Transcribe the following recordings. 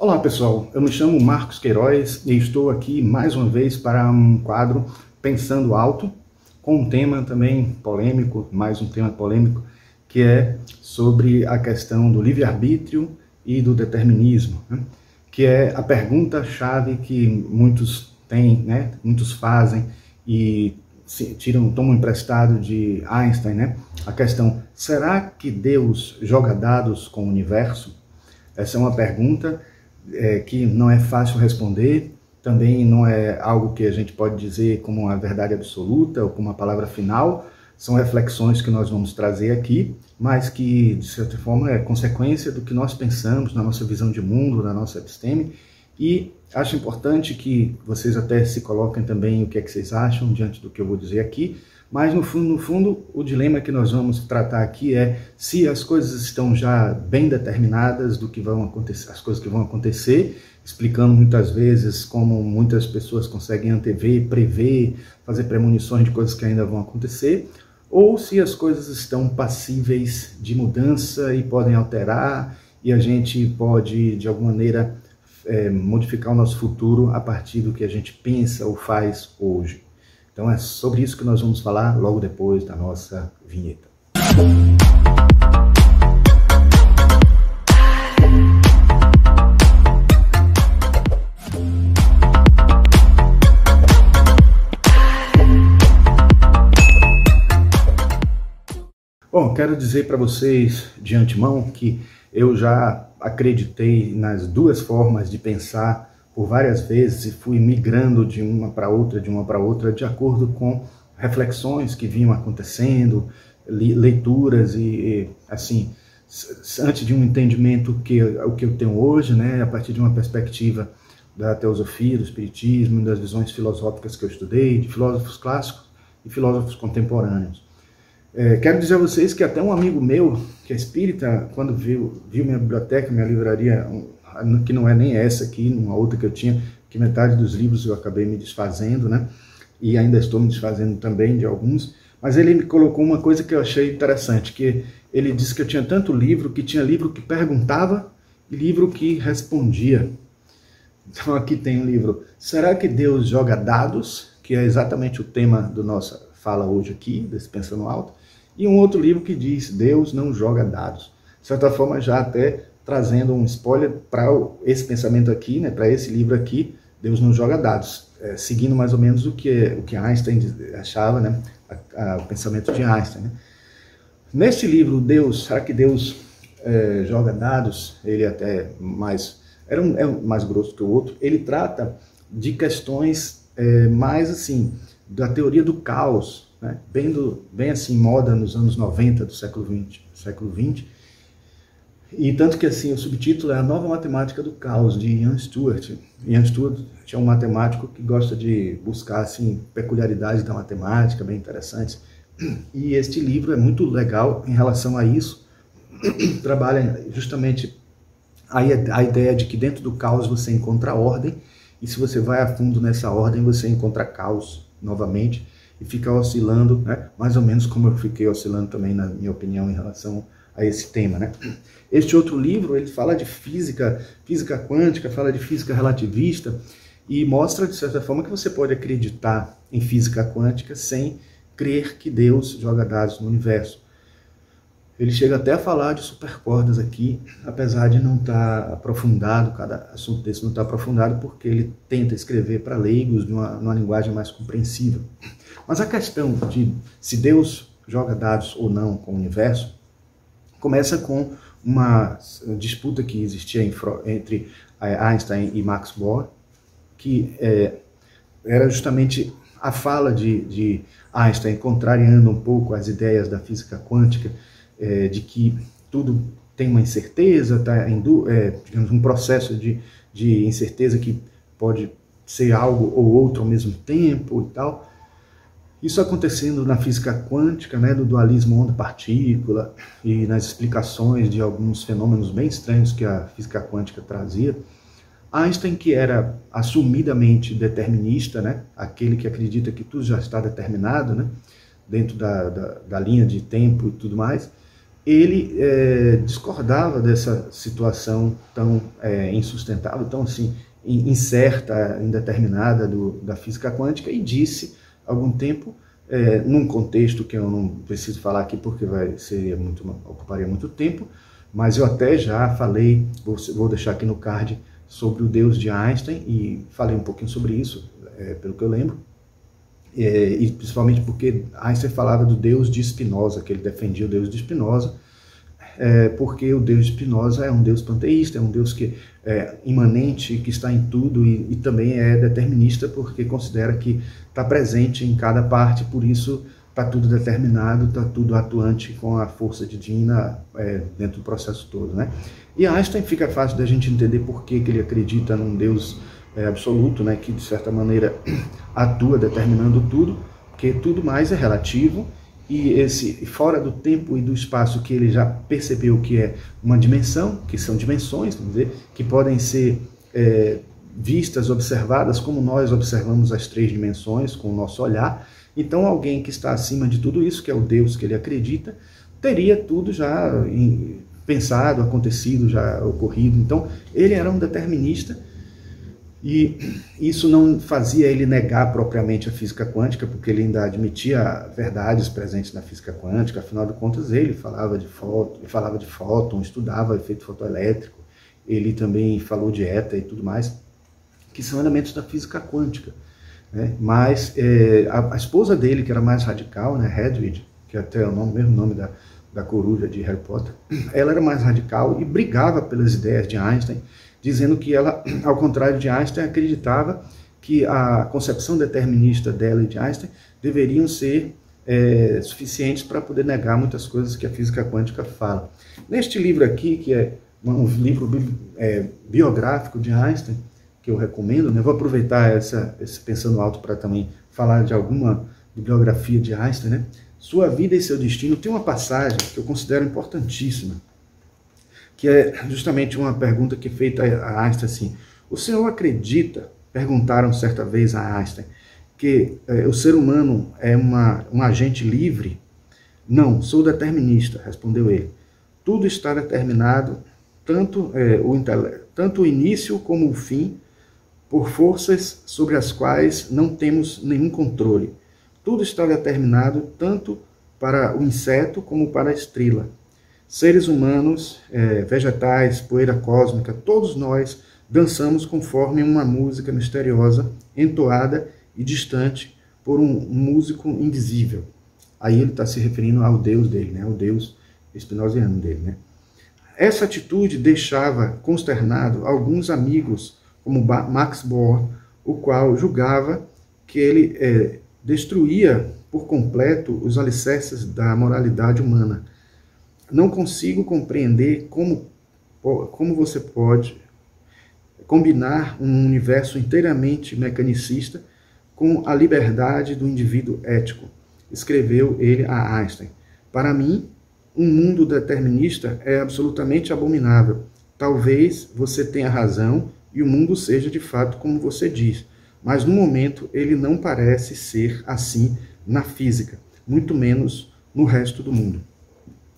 Olá pessoal, eu me chamo Marcos Queiroz e estou aqui mais uma vez para um quadro Pensando Alto, com um tema também polêmico, mais um tema polêmico, que é sobre a questão do livre-arbítrio e do determinismo, né? Que é a pergunta-chave que muitos têm, né? Muitos fazem e tomam emprestado de Einstein, né? A questão, será que Deus joga dados com o universo? Essa é uma pergunta que não é fácil responder, também não é algo que a gente pode dizer como uma verdade absoluta ou como uma palavra final. São reflexões que nós vamos trazer aqui, mas que, de certa forma, é consequência do que nós pensamos na nossa visão de mundo, na nossa episteme. E acho importante que vocês até se coloquem também o que é que vocês acham diante do que eu vou dizer aqui. Mas, no fundo, o dilema que nós vamos tratar aqui é se as coisas estão já bem determinadas do que vão acontecer, as coisas que vão acontecer, explicando muitas vezes como muitas pessoas conseguem antever, prever, fazer premonições de coisas que ainda vão acontecer, ou se as coisas estão passíveis de mudança e podem alterar, e a gente pode, de alguma maneira, modificar o nosso futuro a partir do que a gente pensa ou faz hoje. Então é sobre isso que nós vamos falar logo depois da nossa vinheta. Bom, quero dizer para vocês de antemão que eu já acreditei nas duas formas de pensar por várias vezes e fui migrando de uma para outra, de acordo com reflexões que vinham acontecendo, leituras e assim, antes de um entendimento o que eu tenho hoje, né, a partir de uma perspectiva da teosofia, do espiritismo, das visões filosóficas que eu estudei, de filósofos clássicos e filósofos contemporâneos. Quero dizer a vocês que até um amigo meu, que é espírita, quando viu minha biblioteca, minha livraria, que não é nem essa aqui, uma outra que eu tinha, que metade dos livros eu acabei me desfazendo, né? E ainda estou me desfazendo também de alguns, mas ele me colocou uma coisa que eu achei interessante, que ele disse que eu tinha tanto livro, que tinha livro que perguntava e livro que respondia. Então aqui tem um livro, Será que Deus joga dados? Que é exatamente o tema da nossa fala hoje aqui, desse Pensando Alto, e um outro livro que diz, Deus não joga dados. De certa forma, já até trazendo um spoiler para esse pensamento aqui, né, para esse livro aqui, Deus não joga dados, seguindo mais ou menos o que Einstein achava, né, o pensamento de Einstein. Né. Neste livro, será que Deus joga dados? Ele até é mais grosso que o outro. Ele trata de questões mais assim, da teoria do caos, né, bem assim, moda nos anos 90 do século XX. E tanto que assim, o subtítulo é A Nova Matemática do Caos, de Ian Stewart. Ian Stewart é um matemático que gosta de buscar assim, peculiaridades da matemática, bem interessantes. E este livro é muito legal em relação a isso. Trabalha justamente a ideia de que dentro do caos você encontra ordem, e se você vai a fundo nessa ordem, você encontra caos novamente, e fica oscilando, né, mais ou menos como eu fiquei oscilando também, na minha opinião, em relação a esse tema, né? Este outro livro, ele fala de física quântica, fala de física relativista e mostra, de certa forma, que você pode acreditar em física quântica sem crer que Deus joga dados no universo. Ele chega até a falar de supercordas aqui, apesar de não estar aprofundado, cada assunto desse não está aprofundado, porque ele tenta escrever para leigos numa linguagem mais compreensível. Mas a questão de se Deus joga dados ou não com o universo começa com uma disputa que existia entre Einstein e Max Bohr, que era justamente a fala de Einstein contrariando um pouco as ideias da física quântica, de que tudo tem uma incerteza, digamos, um processo de incerteza que pode ser algo ou outro ao mesmo tempo e tal. Isso acontecendo na física quântica, né, do dualismo onda-partícula e nas explicações de alguns fenômenos bem estranhos que a física quântica trazia. Einstein, que era assumidamente determinista, né, aquele que acredita que tudo já está determinado, né, dentro da linha de tempo e tudo mais, ele discordava dessa situação tão insustentável, tão assim, incerta, indeterminada da física quântica, e disse, há algum tempo, num contexto que eu não preciso falar aqui porque ocuparia muito tempo, mas eu até já falei, vou deixar aqui no card, sobre o Deus de Einstein, e falei um pouquinho sobre isso, pelo que eu lembro, e principalmente porque Einstein falava do Deus de Spinoza, que ele defendia o Deus de Spinoza, porque o Deus de Spinoza é um Deus panteísta, é um Deus que é imanente, que está em tudo, e também é determinista, porque considera que está presente em cada parte, por isso está tudo determinado, está tudo atuante com a força divina dentro do processo todo, né? E Einstein fica fácil da gente entender por que ele acredita num Deus absoluto, né, que de certa maneira atua determinando tudo, porque tudo mais é relativo, e esse fora do tempo e do espaço que ele já percebeu que é uma dimensão, que são dimensões, vamos dizer, que podem ser vistas, observadas como nós observamos as 3 dimensões com o nosso olhar. Então alguém que está acima de tudo isso, que é o Deus que ele acredita, teria tudo já pensado, acontecido, já ocorrido. Então ele era um determinista, e isso não fazia ele negar propriamente a física quântica, porque ele ainda admitia verdades presentes na física quântica. Afinal de contas, ele falava de fóton, estudava efeito fotoelétrico, ele também falou de éter e tudo mais, que são elementos da física quântica, né? Mas a esposa dele, que era mais radical, né, Hedwig, que até é o mesmo nome da coruja de Harry Potter, ela era mais radical e brigava pelas ideias de Einstein, dizendo que ela, ao contrário de Einstein, acreditava que a concepção determinista dela e de Einstein deveriam ser suficientes para poder negar muitas coisas que a física quântica fala. Neste livro aqui, que é um livro biográfico de Einstein, que eu recomendo, né? Vou aproveitar esse Pensando Alto para também falar de alguma bibliografia de Einstein, né? Sua Vida e Seu Destino, tem uma passagem que eu considero importantíssima, que é justamente uma pergunta que é feita a Einstein assim: o senhor acredita, perguntaram certa vez a Einstein, que o ser humano é um agente livre? Não, sou determinista, respondeu ele. Tudo está determinado, tanto o início como o fim, por forças sobre as quais não temos nenhum controle. Tudo está determinado tanto para o inseto como para a estrela. Seres humanos, vegetais, poeira cósmica, todos nós dançamos conforme uma música misteriosa, entoada e distante por um músico invisível. Aí ele está se referindo ao Deus dele, né? O Deus espinoziano dele, né? Essa atitude deixava consternado alguns amigos, como Max Born, o qual julgava que ele destruía por completo os alicerces da moralidade humana. Não consigo compreender como você pode combinar um universo inteiramente mecanicista com a liberdade do indivíduo ético, escreveu ele a Einstein. Para mim, um mundo determinista é absolutamente abominável. Talvez você tenha razão e o mundo seja de fato como você diz, mas no momento ele não parece ser assim na física, muito menos no resto do mundo.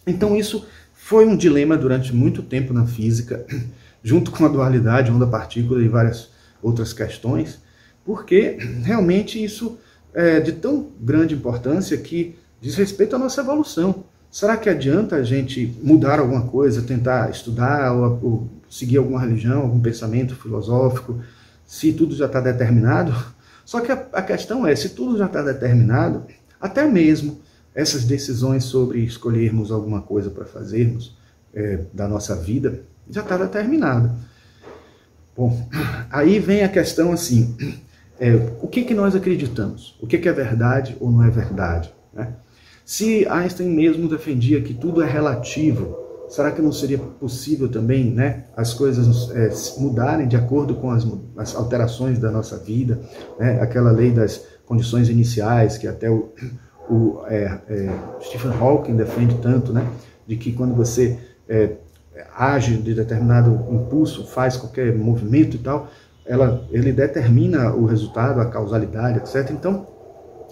Então isso foi um dilema durante muito tempo na física, junto com a dualidade, onda-partícula e várias outras questões, porque realmente isso é de tão grande importância que diz respeito à nossa evolução. Será que adianta a gente mudar alguma coisa, tentar estudar ou seguir alguma religião, algum pensamento filosófico, se tudo já está determinado? Só que a questão é, se tudo já está determinado, até mesmo essas decisões sobre escolhermos alguma coisa para fazermos da nossa vida, já está determinado. Bom, aí vem a questão assim, o que nós acreditamos? O que é verdade ou não é verdade? Né? Se Einstein mesmo defendia que tudo é relativo, será que não seria possível também, né, as coisas mudarem de acordo com as alterações da nossa vida? Né? Aquela lei das condições iniciais, que até o Stephen Hawking defende tanto, né, de que quando você age de determinado impulso, faz qualquer movimento e tal, ele determina o resultado, a causalidade, etc. Então,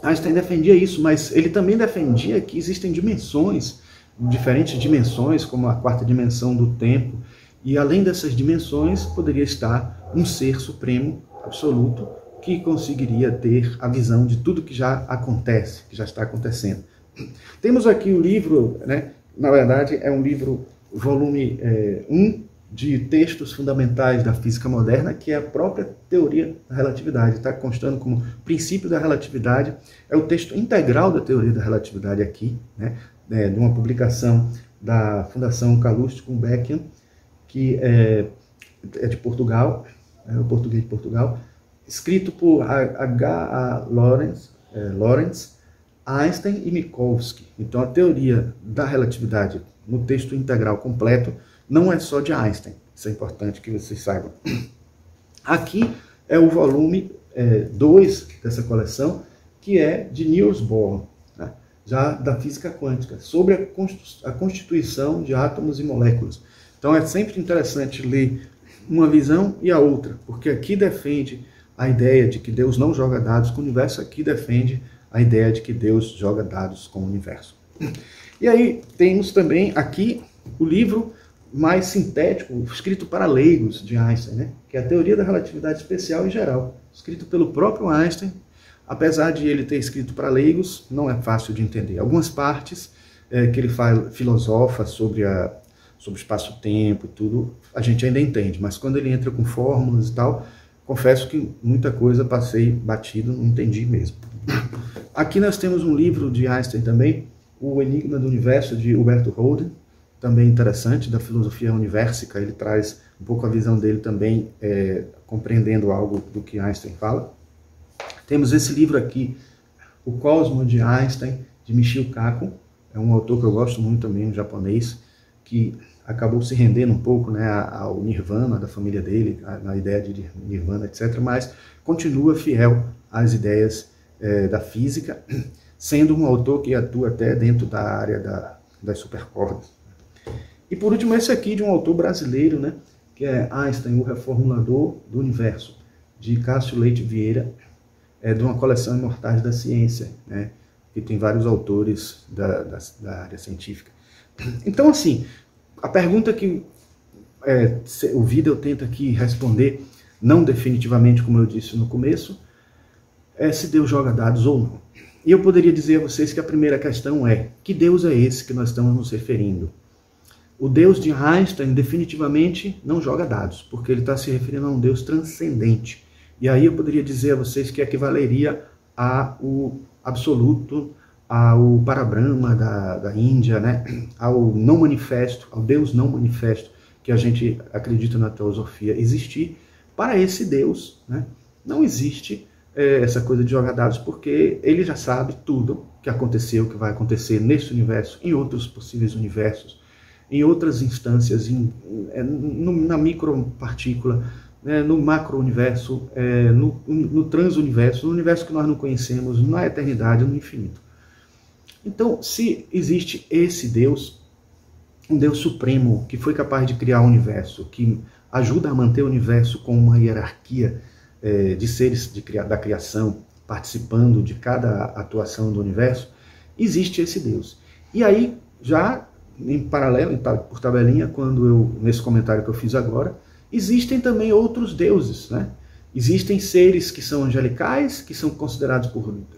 Einstein defendia isso, mas ele também defendia que existem dimensões diferentes dimensões, como a quarta dimensão do tempo, e além dessas dimensões poderia estar um ser supremo, absoluto, que conseguiria ter a visão de tudo que já acontece, que já está acontecendo. Temos aqui o livro, né? Na verdade é um livro, volume 1, de textos fundamentais da física moderna, que é a própria teoria da relatividade. Está constando como princípio da relatividade. É o texto integral da teoria da relatividade aqui, né? De uma publicação da Fundação Calouste Gulbenkian, que é de Portugal, é o português de Portugal, escrito por H.A. Lorentz, Einstein e Minkowski. Então a teoria da relatividade no texto integral completo não é só de Einstein, isso é importante que vocês saibam. Aqui é o volume 2 dessa coleção, que é de Niels Bohr, né? Já da física quântica, sobre a constituição de átomos e moléculas. Então é sempre interessante ler uma visão e a outra, porque aqui defende a ideia de que Deus não joga dados com o universo, aqui defende a ideia de que Deus joga dados com o universo. E aí temos também aqui o livro mais sintético, escrito para leigos de Einstein, né? Que é a Teoria da Relatividade Especial e Geral, escrito pelo próprio Einstein. Apesar de ele ter escrito para leigos, não é fácil de entender. Algumas partes que ele filosofa sobre o espaço-tempo e tudo, a gente ainda entende, mas quando ele entra com fórmulas e tal, confesso que muita coisa passei batido, não entendi mesmo. Aqui nós temos um livro de Einstein também, O Enigma do Universo, de Huberto Holden, também interessante, da filosofia universica. Ele traz um pouco a visão dele também, compreendendo algo do que Einstein fala. Temos esse livro aqui, O Cosmo de Einstein, de Michio Kaku, é um autor que eu gosto muito também, um japonês, que acabou se rendendo um pouco, né, ao Nirvana da família dele, na ideia de Nirvana, etc., mas continua fiel às ideias da física, sendo um autor que atua até dentro da área das supercordas. E por último, esse aqui de um autor brasileiro, né, que é Einstein, o Reformulador do Universo, de Cássio Leite Vieira, de uma coleção Imortais da Ciência, né, que tem vários autores da área científica. Então, assim, a pergunta que o vídeo tenta aqui responder, não definitivamente, como eu disse no começo, é se Deus joga dados ou não. E eu poderia dizer a vocês que a primeira questão é: que Deus é esse que nós estamos nos referindo? O Deus de Einstein definitivamente não joga dados, porque ele está se referindo a um Deus transcendente. E aí eu poderia dizer a vocês que equivaleria ao absoluto, ao Parabrahma da Índia, né? Ao não manifesto, ao Deus não manifesto, que a gente acredita na teosofia existir. Para esse Deus, né, não existe essa coisa de jogar dados, porque ele já sabe tudo que aconteceu, que vai acontecer nesse universo, em outros possíveis universos, em outras instâncias, na micropartícula, né, no macro-universo, no transuniverso, no universo que nós não conhecemos, na eternidade, no infinito. Então, se existe esse Deus, um Deus supremo, que foi capaz de criar o universo, que ajuda a manter o universo com uma hierarquia de seres da criação, participando de cada atuação do universo, existe esse Deus. E aí, já em paralelo, por tabelinha, nesse comentário que eu fiz agora, existem também outros deuses, né? Existem seres que são angelicais, que são considerados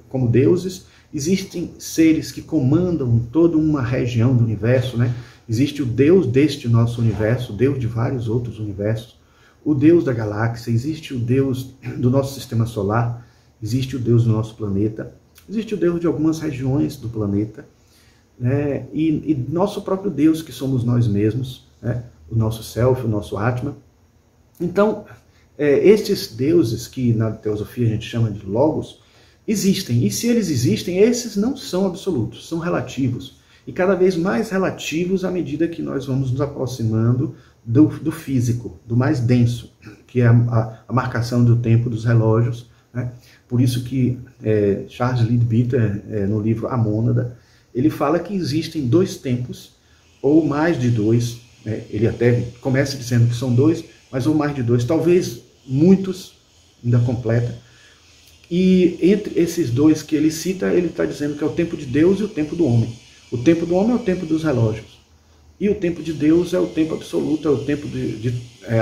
como deuses. Existem seres que comandam toda uma região do universo, né? Existe o Deus deste nosso universo, o Deus de vários outros universos, o Deus da galáxia, existe o Deus do nosso sistema solar, existe o Deus do nosso planeta, existe o Deus de algumas regiões do planeta, né? E nosso próprio Deus, que somos nós mesmos, né? O nosso Self, o nosso Atma. Então, estes deuses, que na teosofia a gente chama de Logos, existem. E se eles existem, esses não são absolutos, são relativos. E cada vez mais relativos à medida que nós vamos nos aproximando do físico, do mais denso, que é a marcação do tempo dos relógios, né? Por isso que Charles Leadbeater, no livro A Mônada, ele fala que existem dois tempos, ou mais de dois, né? Ele até começa dizendo que são dois, mas ou mais de dois, talvez muitos, ainda completa. E entre esses dois que ele cita, ele está dizendo que é o tempo de Deus e o tempo do homem. O tempo do homem é o tempo dos relógios. E o tempo de Deus é o tempo absoluto, é o tempo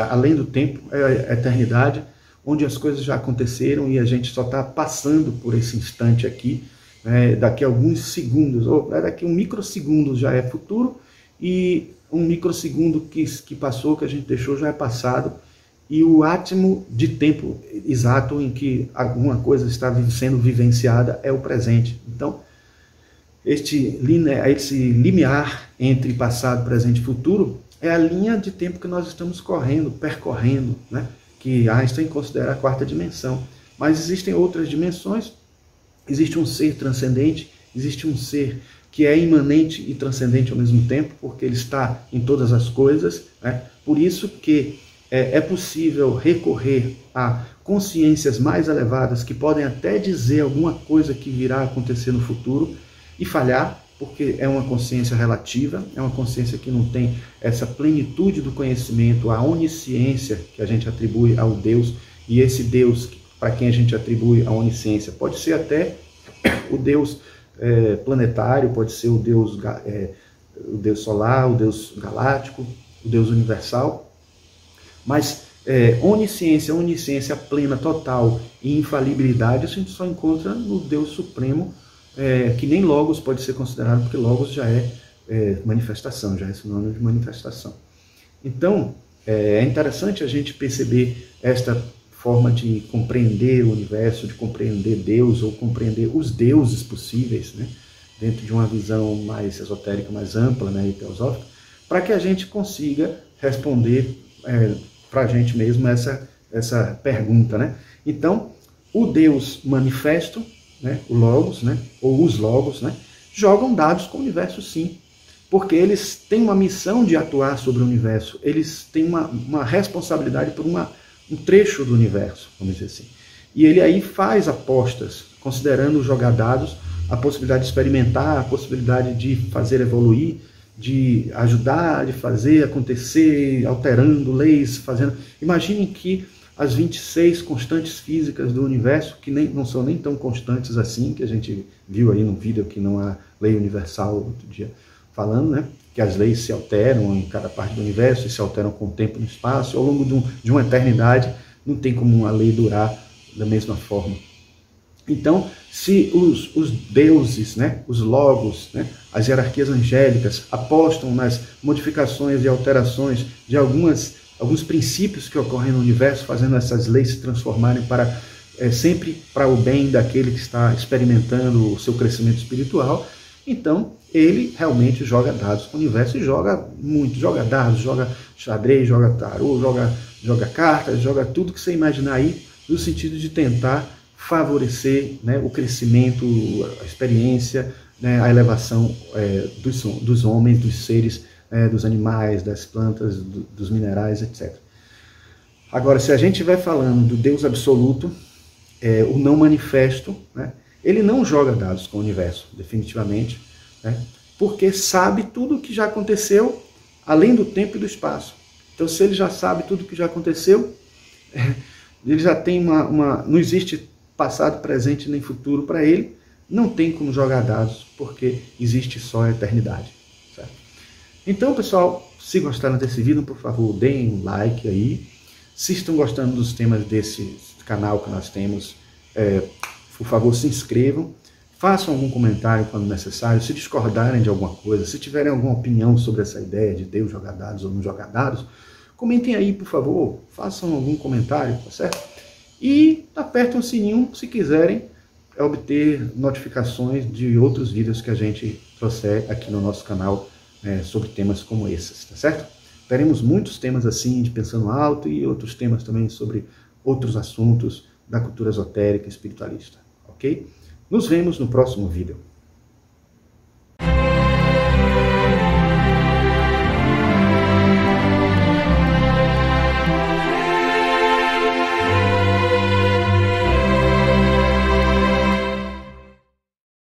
além do tempo, é a eternidade, onde as coisas já aconteceram e a gente só está passando por esse instante aqui. Daqui a alguns segundos, ou daqui a um microsegundo já é futuro, e um microsegundo que passou, que a gente deixou, já é passado, e o átimo de tempo exato em que alguma coisa está sendo vivenciada é o presente. Então, esse limiar entre passado, presente e futuro é a linha de tempo que nós estamos percorrendo, né? Que Einstein considera a quarta dimensão. Mas existem outras dimensões, existe um ser transcendente, existe um ser que é imanente e transcendente ao mesmo tempo, porque ele está em todas as coisas, né? Por isso que é possível recorrer a consciências mais elevadas que podem até dizer alguma coisa que virá a acontecer no futuro e falhar, porque é uma consciência relativa, é uma consciência que não tem essa plenitude do conhecimento, a onisciência que a gente atribui ao Deus, e esse Deus para quem a gente atribui a onisciência pode ser até o Deus planetário, pode ser o Deus solar, o Deus galáctico, o Deus universal, mas onisciência plena, total e infalibilidade, isso a gente só encontra no Deus Supremo, que nem Logos pode ser considerado, porque Logos já é manifestação, já é sinônimo de manifestação. Então, é interessante a gente perceber esta forma de compreender o universo, de compreender Deus, ou compreender os deuses possíveis, né, dentro de uma visão mais esotérica, mais ampla, né, e teosófica, para que a gente consiga responder para a gente mesmo essa pergunta, né? Então, o Deus manifesto, né, o Logos, né, ou os Logos, né, jogam dados com o universo, sim, porque eles têm uma missão de atuar sobre o universo, eles têm uma responsabilidade por um trecho do universo, vamos dizer assim. E ele aí faz apostas, considerando jogar dados, a possibilidade de experimentar, a possibilidade de fazer evoluir, de ajudar, de fazer acontecer, alterando leis, fazendo... Imaginem que as 26 constantes físicas do universo, que não são nem tão constantes assim, que a gente viu aí no vídeo que não há lei universal outro dia falando, né? Que as leis se alteram em cada parte do universo e se alteram com o tempo e no espaço, ao longo de uma eternidade, não tem como uma lei durar da mesma forma. Então, se os deuses, né, os logos, né, as hierarquias angélicas apostam nas modificações e alterações de alguns princípios que ocorrem no universo, fazendo essas leis se transformarem sempre para o bem daquele que está experimentando o seu crescimento espiritual, então ele realmente joga dados com o universo, e joga muito, joga dados, joga xadrez, joga tarô, joga cartas, joga tudo que você imaginar aí, no sentido de tentar favorecer, né, o crescimento, a experiência, né, a elevação dos homens, dos seres, dos animais, das plantas, dos minerais, etc. Agora, se a gente estiver falando do Deus absoluto, o não manifesto, né, ele não joga dados com o universo, definitivamente, né, porque sabe tudo o que já aconteceu, além do tempo e do espaço. Então, se ele já sabe tudo o que já aconteceu, ele já tem não existe passado, presente nem futuro para ele, não tem como jogar dados, porque existe só a eternidade. Certo? Então, pessoal, se gostaram desse vídeo, por favor, deem um like aí. Se estão gostando dos temas desse canal que nós temos, por favor, se inscrevam. Façam algum comentário quando necessário. Se discordarem de alguma coisa, se tiverem alguma opinião sobre essa ideia de Deus jogar dados ou não jogar dados, comentem aí, por favor. Façam algum comentário, tá certo? E apertem o sininho se quiserem obter notificações de outros vídeos que a gente trouxer aqui no nosso canal sobre temas como esses, tá certo? Teremos muitos temas assim, de Pensando Alto, e outros temas também sobre outros assuntos da cultura esotérica e espiritualista, ok? Nos vemos no próximo vídeo.